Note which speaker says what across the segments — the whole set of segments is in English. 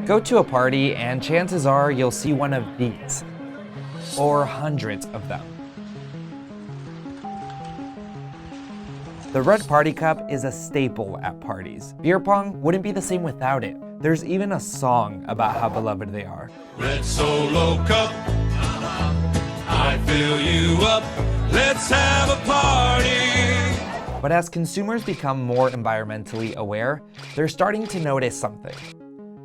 Speaker 1: Go to a party and chances are you'll see one of these, or hundreds of them. The red party cup is a staple at parties. Beer pong wouldn't be the same without it. There's even a song about how beloved they are.
Speaker 2: Red Solo Cup, I fill you up, let's have a party.
Speaker 1: But as consumers become more environmentally aware, they're starting to notice something.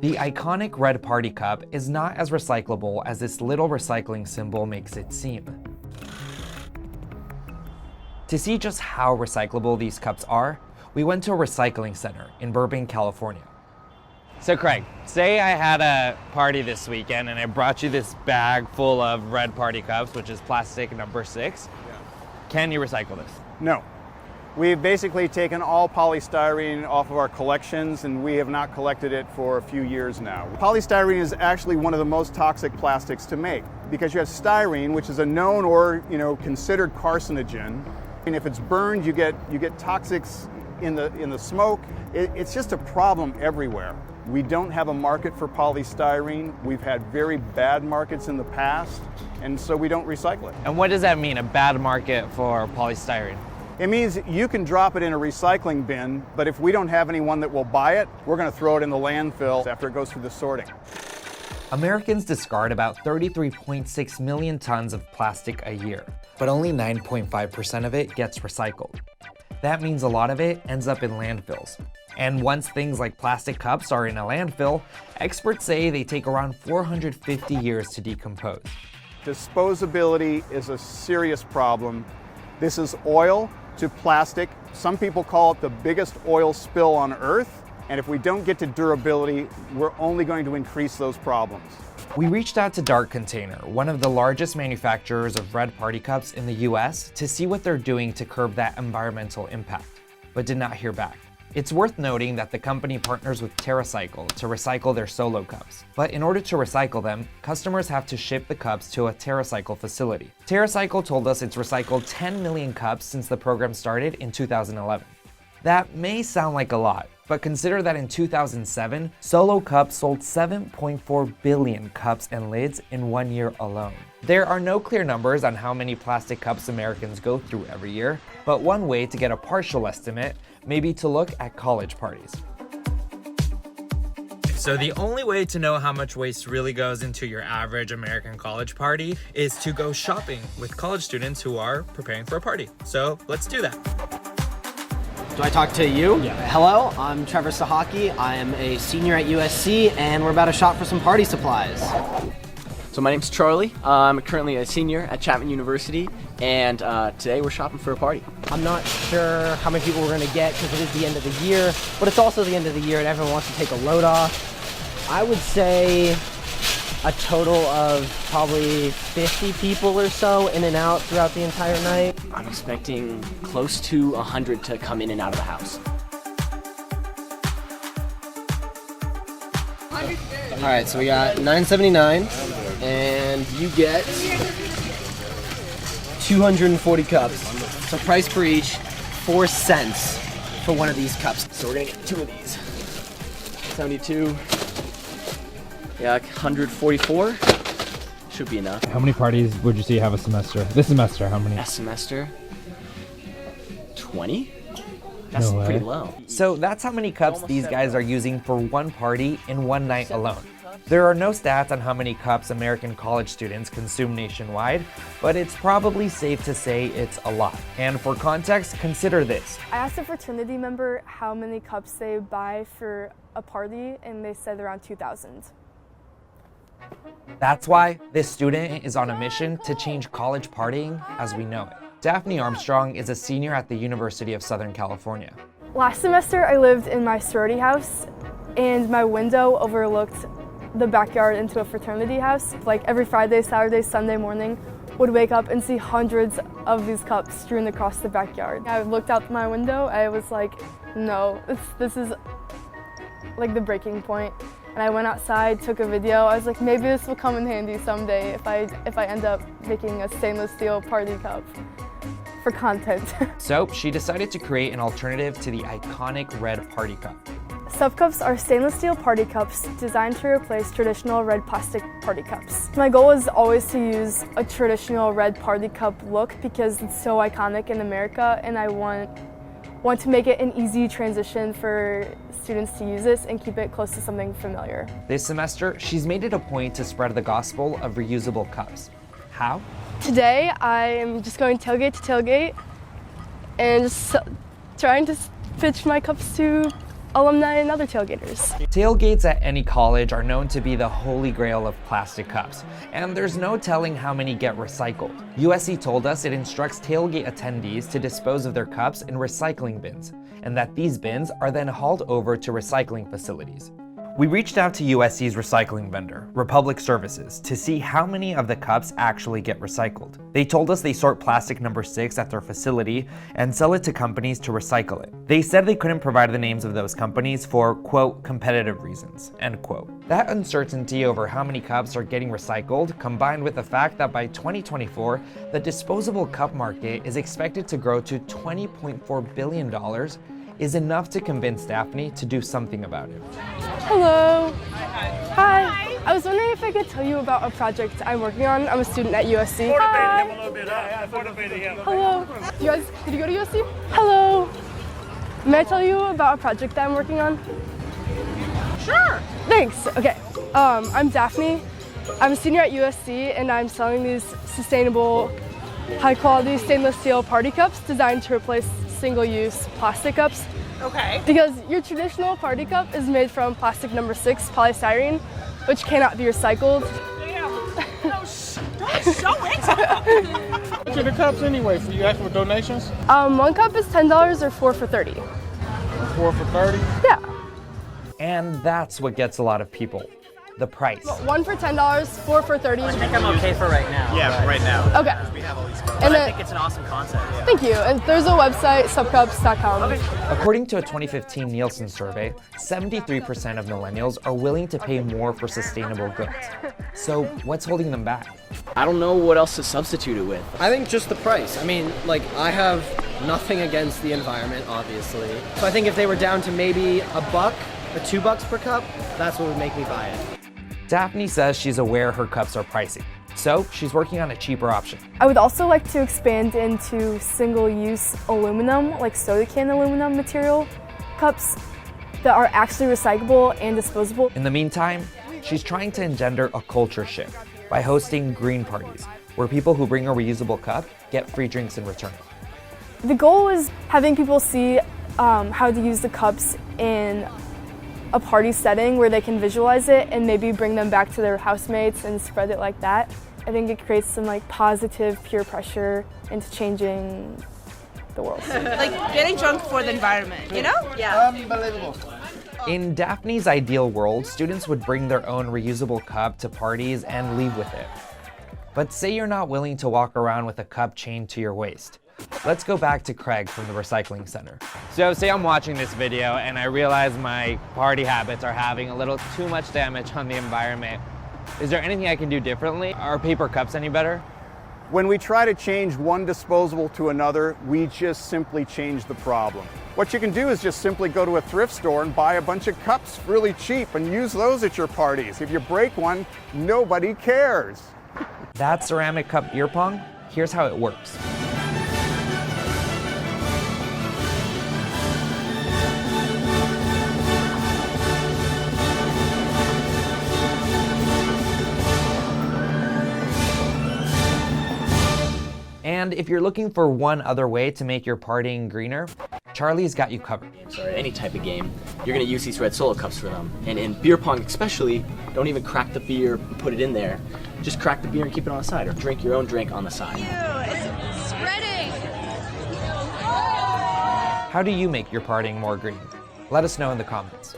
Speaker 1: The iconic red party cup is not as recyclable as this little recycling symbol makes it seem. To see just how recyclable these cups are, we went to a recycling center in Burbank, California. So Craig, say I had a party this weekend and I brought you this bag full of red party cups, which is plastic number 6. Yeah. Can you recycle this?
Speaker 3: No. We've basically taken all polystyrene off of our collections, and we have not collected it for a few years now. Polystyrene is actually one of the most toxic plastics to make because you have styrene, which is a known or considered carcinogen. And if it's burned, you get toxics in the smoke. It's just a problem everywhere. We don't have a market for polystyrene. We've had very bad markets in the past, and so we don't recycle it.
Speaker 1: And what does that mean, a bad market for polystyrene?
Speaker 3: It means you can drop it in a recycling bin, but if we don't have anyone that will buy it, we're going to throw it in the landfill after it goes through the sorting.
Speaker 1: Americans discard about 33.6 million tons of plastic a year, but only 9.5% of it gets recycled. That means a lot of it ends up in landfills. And once things like plastic cups are in a landfill, experts say they take around 450 years to decompose.
Speaker 3: Disposability is a serious problem. This is oil to plastic. Some people call it the biggest oil spill on Earth. And if we don't get to durability, we're only going to increase those problems.
Speaker 1: We reached out to Dark Container, one of the largest manufacturers of red party cups in the US, to see what they're doing to curb that environmental impact, but did not hear back. It's worth noting that the company partners with TerraCycle to recycle their solo cups. But in order to recycle them, customers have to ship the cups to a TerraCycle facility. TerraCycle told us it's recycled 10 million cups since the program started in 2011. That may sound like a lot, but consider that in 2007, Solo Cups sold 7.4 billion cups and lids in 1 year alone. There are no clear numbers on how many plastic cups Americans go through every year, but one way to get a partial estimate may be to look at college parties. So the only way to know how much waste really goes into your average American college party is to go shopping with college students who are preparing for a party. So let's do that.
Speaker 4: Do I talk to you?
Speaker 5: Yeah.
Speaker 4: Hello, I'm Trevor Sahaki. I am a senior at USC, and we're about to shop for some party supplies.
Speaker 5: So my name's Charlie. I'm currently a senior at Chapman University, and today we're shopping for a party.
Speaker 6: I'm not sure how many people we're going to get because it is the end of the year, but it's also the end of the year and everyone wants to take a load off. I would say a total of probably 50 people or so in and out throughout the entire night.
Speaker 5: I'm expecting close to 100 to come in and out of the house.
Speaker 4: All right, so we got $9.79, and you get 240 cups. So price per each, 4 cents for one of these cups. So we're gonna get 2 of these. 72, yeah, like 144. Should be enough.
Speaker 7: How many parties would you say you have a semester? This semester, how many?
Speaker 5: A semester? 20? That's
Speaker 7: No way.
Speaker 5: pretty low.
Speaker 1: So that's how many cups these guys are using for one party in one night alone. There are no stats on how many cups American college students consume nationwide, but it's probably safe to say it's a lot. And for context, consider this.
Speaker 8: I asked a fraternity member how many cups they buy for a party, and they said around 2,000.
Speaker 1: That's why this student is on a mission to change college partying as we know it. Daphne Armstrong is a senior at the University of Southern California.
Speaker 8: Last semester, I lived in my sorority house, and my window overlooked the backyard into a fraternity house. Like every Friday, Saturday, Sunday morning, would wake up and see hundreds of these cups strewn across the backyard. I looked out my window, I was like, no, this is like the breaking point. And I went outside, took a video. I was like, maybe this will come in handy someday if I end up making a stainless steel party cup for content.
Speaker 1: So she decided to create an alternative to the iconic red party cup.
Speaker 8: Sub cups are stainless steel party cups designed to replace traditional red plastic party cups. My goal is always to use a traditional red party cup look because it's so iconic in America, and I want to make it an easy transition for students to use this and keep it close to something familiar.
Speaker 1: This semester, she's made it a point to spread the gospel of reusable cups. How?
Speaker 8: Today, I am just going tailgate to tailgate and just trying to pitch my cups to alumni and other tailgaters.
Speaker 1: Tailgates at any college are known to be the holy grail of plastic cups, and there's no telling how many get recycled. USC told us it instructs tailgate attendees to dispose of their cups in recycling bins, and that these bins are then hauled over to recycling facilities. We reached out to USC's recycling vendor, Republic Services, to see how many of the cups actually get recycled. They told us they sort plastic number 6 at their facility and sell it to companies to recycle it. They said they couldn't provide the names of those companies for, quote, competitive reasons, end quote. That uncertainty over how many cups are getting recycled, combined with the fact that by 2024, the disposable cup market is expected to grow to $20.4 billion, is enough to convince Daphne to do something about it.
Speaker 8: Hello. Hi. I was wondering if I could tell you about a project I'm working on. I'm a student at USC. Hi. Hello. Did you go to USC? Hello. May I tell you about a project that I'm working on? Sure. Thanks. Okay. I'm Daphne. I'm a senior at USC, and I'm selling these sustainable, high-quality stainless steel party cups designed to replace single-use plastic cups.
Speaker 9: Okay.
Speaker 8: Because your traditional party cup is made from plastic number 6 polystyrene, which cannot be recycled.
Speaker 9: That's so exciting.
Speaker 10: How much are the cups anyway for you ask for donations?
Speaker 8: One cup is $10 or 4 for $30.
Speaker 10: 4 for 30?
Speaker 8: Yeah.
Speaker 1: And that's what gets a lot of people. The price.
Speaker 8: 1 for $10, 4 for $30.
Speaker 4: I think I'm okay for right now.
Speaker 10: Yeah, right now.
Speaker 8: Okay.
Speaker 10: We have all these cups.
Speaker 8: And
Speaker 4: I think it's an awesome concept. Yeah.
Speaker 8: thank you. And there's a website, subcups.com.
Speaker 1: According to a 2015 Nielsen survey, 73% of millennials are willing to pay more for sustainable goods. So what's holding them back?
Speaker 5: I don't know what else to substitute it with.
Speaker 4: I think just the price. I mean, like, I have nothing against the environment, obviously. So I think if they were down to maybe $1 or $2 per cup, that's what would make me buy it.
Speaker 1: Daphne says she's aware her cups are pricey, so she's working on a cheaper option.
Speaker 8: I would also like to expand into single-use aluminum, like soda can aluminum material cups that are actually recyclable and disposable.
Speaker 1: In the meantime, she's trying to engender a culture shift by hosting green parties, where people who bring a reusable cup get free drinks in return.
Speaker 8: The goal is having people see how to use the cups in a party setting where they can visualize it and maybe bring them back to their housemates and spread it like that. I think it creates some like positive peer pressure into changing the world.
Speaker 9: Like getting drunk for the environment, you know? Yeah.
Speaker 10: Unbelievable.
Speaker 1: In Daphne's ideal world, students would bring their own reusable cup to parties and leave with it. But say you're not willing to walk around with a cup chained to your waist. Let's go back to Craig from the recycling center. So say I'm watching this video and I realize my party habits are having a little too much damage on the environment. Is there anything I can do differently? Are paper cups any better?
Speaker 3: When we try to change one disposable to another, we just simply change the problem. What you can do is just simply go to a thrift store and buy a bunch of cups really cheap and use those at your parties. If you break one, nobody cares.
Speaker 1: That ceramic cup beer pong? Here's how it works. And if you're looking for one other way to make your partying greener, Charlie's got you covered.
Speaker 5: Sorry, any type of game, you're gonna use these red solo cups for them. And in beer pong especially, don't even crack the beer and put it in there. Just crack the beer and keep it on the side, or drink your own drink on the side.
Speaker 9: It's spreading.
Speaker 1: How do you make your partying more green? Let us know in the comments.